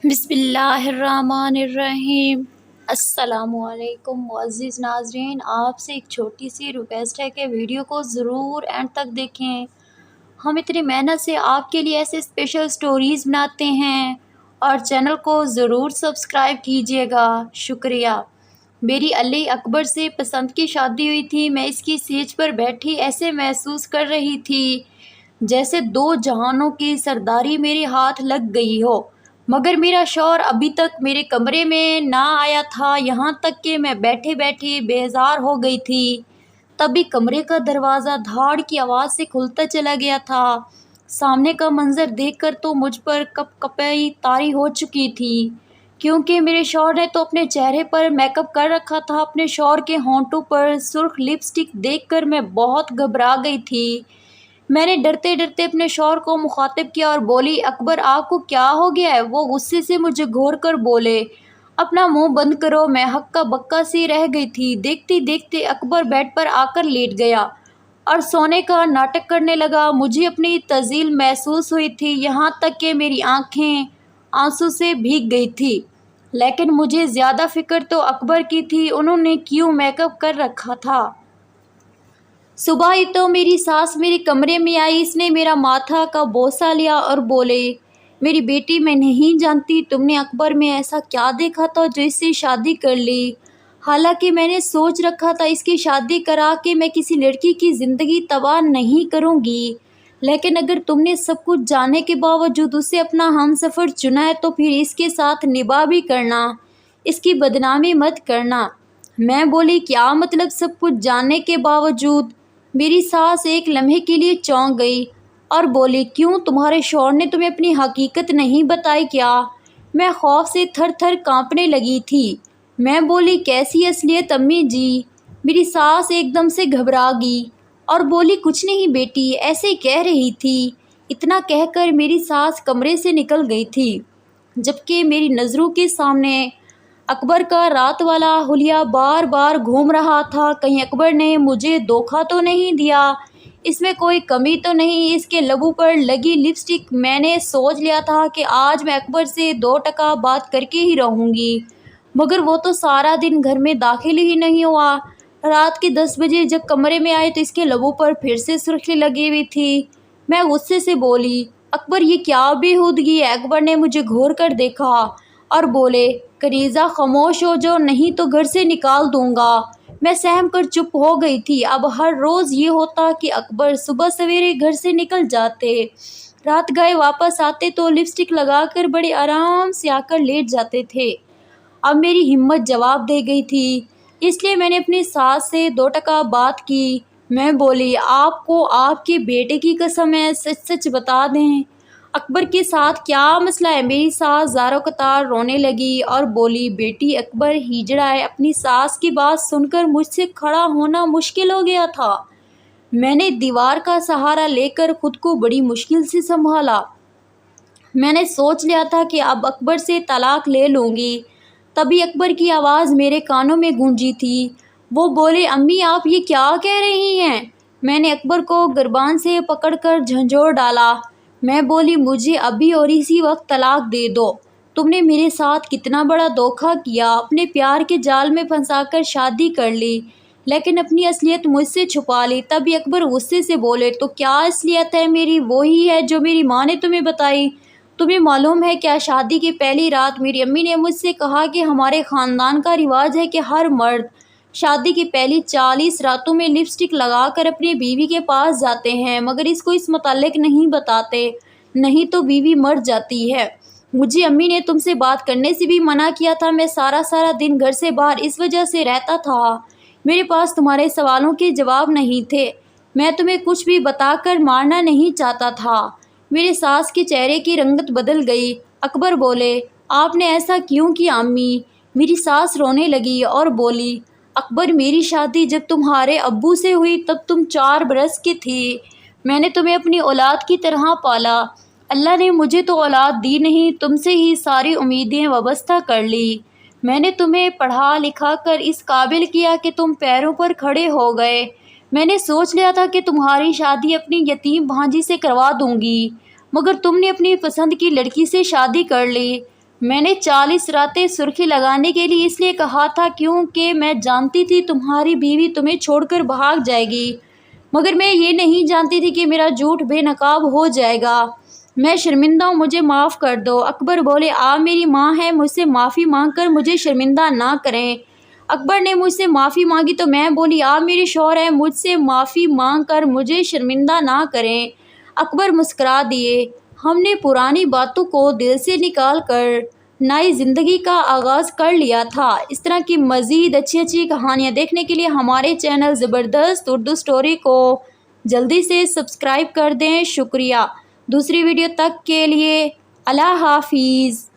بسم اللہ الرحمن الرحیم۔ السلام علیکم معزز ناظرین، آپ سے ایک چھوٹی سی ریکویسٹ ہے کہ ویڈیو کو ضرور اینڈ تک دیکھیں۔ ہم اتنی محنت سے آپ کے لیے ایسے اسپیشل سٹوریز بناتے ہیں اور چینل کو ضرور سبسکرائب کیجیے گا، شکریہ۔ میری علی اکبر سے پسند کی شادی ہوئی تھی۔ میں اس کی سیج پر بیٹھی ایسے محسوس کر رہی تھی جیسے دو جہانوں کی سرداری میرے ہاتھ لگ گئی ہو، مگر میرا شوہر ابھی تک میرے کمرے میں نہ آیا تھا، یہاں تک کہ میں بیٹھے بیٹھے بیزار ہو گئی تھی۔ تبھی کمرے کا دروازہ دھاڑ کی آواز سے کھلتا چلا گیا تھا۔ سامنے کا منظر دیکھ کر تو مجھ پر کپ کپائی طاری ہو چکی تھی، کیونکہ میرے شوہر نے تو اپنے چہرے پر میک اپ کر رکھا تھا۔ اپنے شوہر کے ہونٹوں پر سرخ لپسٹک دیکھ کر میں بہت گھبرا گئی تھی۔ میں نے ڈرتے ڈرتے اپنے شوہر کو مخاطب کیا اور بولی، اکبر آپ کو کیا ہو گیا ہے؟ وہ غصے سے مجھے گھور کر بولے، اپنا منہ بند کرو۔ میں ہکا بکا سی رہ گئی تھی۔ دیکھتے دیکھتے اکبر بیڈ پر آ کر لیٹ گیا اور سونے کا ناٹک کرنے لگا۔ مجھے اپنی تذلیل محسوس ہوئی تھی، یہاں تک کہ میری آنکھیں آنسو سے بھیگ گئی تھی، لیکن مجھے زیادہ فکر تو اکبر کی تھی، انہوں نے کیوں میک اپ کر رکھا تھا۔ صبح ہی تو میری ساس میرے کمرے میں آئی، اس نے میرا ماتھا کا بوسہ لیا اور بولے، میری بیٹی میں نہیں جانتی تم نے اکبر میں ایسا کیا دیکھا تھا جو اس سے شادی کر لی۔ حالانکہ میں نے سوچ رکھا تھا اس کی شادی کرا کے میں کسی لڑکی کی زندگی تباہ نہیں کروں گی، لیکن اگر تم نے سب کچھ جاننے کے باوجود اسے اپنا ہمسفر چنا ہے تو پھر اس کے ساتھ نباہ بھی کرنا، اس کی بدنامی مت کرنا۔ میں بولی، کیا مطلب سب کچھ جاننے کے باوجود؟ میری ساس ایک لمحے کے لیے چونک گئی اور بولی، کیوں تمہارے شوہر نے تمہیں اپنی حقیقت نہیں بتائی کیا؟ میں خوف سے تھر تھر کانپنے لگی تھی۔ میں بولی، کیسی اصلیت امی جی؟ میری ساس ایک دم سے گھبرا گئی اور بولی، کچھ نہیں بیٹی، ایسے کہہ رہی تھی۔ اتنا کہہ کر میری ساس کمرے سے نکل گئی تھی، جبکہ میری نظروں کے سامنے اکبر کا رات والا حلیہ بار بار گھوم رہا تھا۔ کہیں اکبر نے مجھے دھوکہ تو نہیں دیا، اس میں کوئی کمی تو نہیں؟ اس کے لبوں پر لگی لپسٹک، میں نے سوچ لیا تھا کہ آج میں اکبر سے 2 بات کر کے ہی رہوں گی، مگر وہ تو سارا دن گھر میں داخل ہی نہیں ہوا۔ رات کے 10 بجے جب کمرے میں آئے تو اس کے لبوں پر پھر سے سرخی لگی ہوئی تھی۔ میں غصے سے بولی، اکبر یہ کیا بےہودگی ہے؟ اکبر نے مجھے گھور کر دیکھا اور بولے، کنیزہ خاموش ہو جو، نہیں تو گھر سے نکال دوں گا۔ میں سہم کر چپ ہو گئی تھی۔ اب ہر روز یہ ہوتا کہ اکبر صبح سویرے گھر سے نکل جاتے، رات گئے واپس آتے تو لپسٹک لگا کر بڑے آرام سے آ کر لیٹ جاتے تھے۔ اب میری ہمت جواب دے گئی تھی، اس لیے میں نے اپنی ساس سے 2 بات کی۔ میں بولی، آپ کو آپ کے بیٹے کی قسم ہے، سچ سچ بتا دیں، اکبر کے ساتھ کیا مسئلہ ہے؟ میری ساس زاروں قطار رونے لگی اور بولی، بیٹی اکبر ہیجڑا ہے۔ اپنی ساس کی بات سن کر مجھ سے کھڑا ہونا مشکل ہو گیا تھا۔ میں نے دیوار کا سہارا لے کر خود کو بڑی مشکل سے سنبھالا۔ میں نے سوچ لیا تھا کہ اب اکبر سے طلاق لے لوں گی۔ تبھی اکبر کی آواز میرے کانوں میں گونجی تھی۔ وہ بولے، امی آپ یہ کیا کہہ رہی ہیں؟ میں نے اکبر کو گربان سے پکڑ کر جھنجھوڑ ڈالا۔ میں بولی، مجھے ابھی اور اسی وقت طلاق دے دو۔ تم نے میرے ساتھ کتنا بڑا دھوکہ کیا، اپنے پیار کے جال میں پھنسا کر شادی کر لی، لیکن اپنی اصلیت مجھ سے چھپا لی۔ تبھی اکبر غصے سے بولے، تو کیا اصلیت ہے میری؟ وہی ہے جو میری ماں نے تمہیں بتائی۔ تمہیں معلوم ہے کیا؟ شادی کی پہلی رات میری امی نے مجھ سے کہا کہ ہمارے خاندان کا رواج ہے کہ ہر مرد شادی کی پہلی 40 راتوں میں لپسٹک لگا کر اپنی بیوی کے پاس جاتے ہیں، مگر اس کو اس متعلق نہیں بتاتے، نہیں تو بیوی مر جاتی ہے۔ مجھے امی نے تم سے بات کرنے سے بھی منع کیا تھا۔ میں سارا دن گھر سے باہر اس وجہ سے رہتا تھا، میرے پاس تمہارے سوالوں کے جواب نہیں تھے۔ میں تمہیں کچھ بھی بتا کر مارنا نہیں چاہتا تھا۔ میرے ساس کے چہرے کی رنگت بدل گئی۔ اکبر بولے، آپ نے ایسا کیوں کیا امی؟ میری ساس رونے لگی اور بولی، اکبر میری شادی جب تمہارے ابو سے ہوئی تب تم 4 برس کی تھی۔ میں نے تمہیں اپنی اولاد کی طرح پالا۔ اللہ نے مجھے تو اولاد دی نہیں، تم سے ہی ساری امیدیں وابستہ کر لی۔ میں نے تمہیں پڑھا لکھا کر اس قابل کیا کہ تم پیروں پر کھڑے ہو گئے۔ میں نے سوچ لیا تھا کہ تمہاری شادی اپنی یتیم بھانجی سے کروا دوں گی، مگر تم نے اپنی پسند کی لڑکی سے شادی کر لی۔ میں نے 40 راتیں سرخی لگانے کے لیے اس لیے کہا تھا کیونکہ میں جانتی تھی تمہاری بیوی تمہیں چھوڑ کر بھاگ جائے گی، مگر میں یہ نہیں جانتی تھی کہ میرا جھوٹ بے نقاب ہو جائے گا۔ میں شرمندہ ہوں، مجھے معاف کر دو۔ اکبر بولے، آپ میری ماں ہیں، مجھ سے معافی مانگ کر مجھے شرمندہ نہ کریں۔ اکبر نے مجھ سے معافی مانگی تو میں بولی، آپ میرے شوہر ہیں، مجھ سے معافی مانگ کر مجھے شرمندہ نہ کریں۔ اکبر مسکرا دیے۔ ہم نے پرانی باتوں کو دل سے نکال کر نئی زندگی کا آغاز کر لیا تھا۔ اس طرح کی مزید اچھی کہانیاں دیکھنے کے لیے ہمارے چینل زبردست اردو اسٹوری کو جلدی سے سبسکرائب کر دیں۔ شکریہ۔ دوسری ویڈیو تک کے لیے اللہ حافظ۔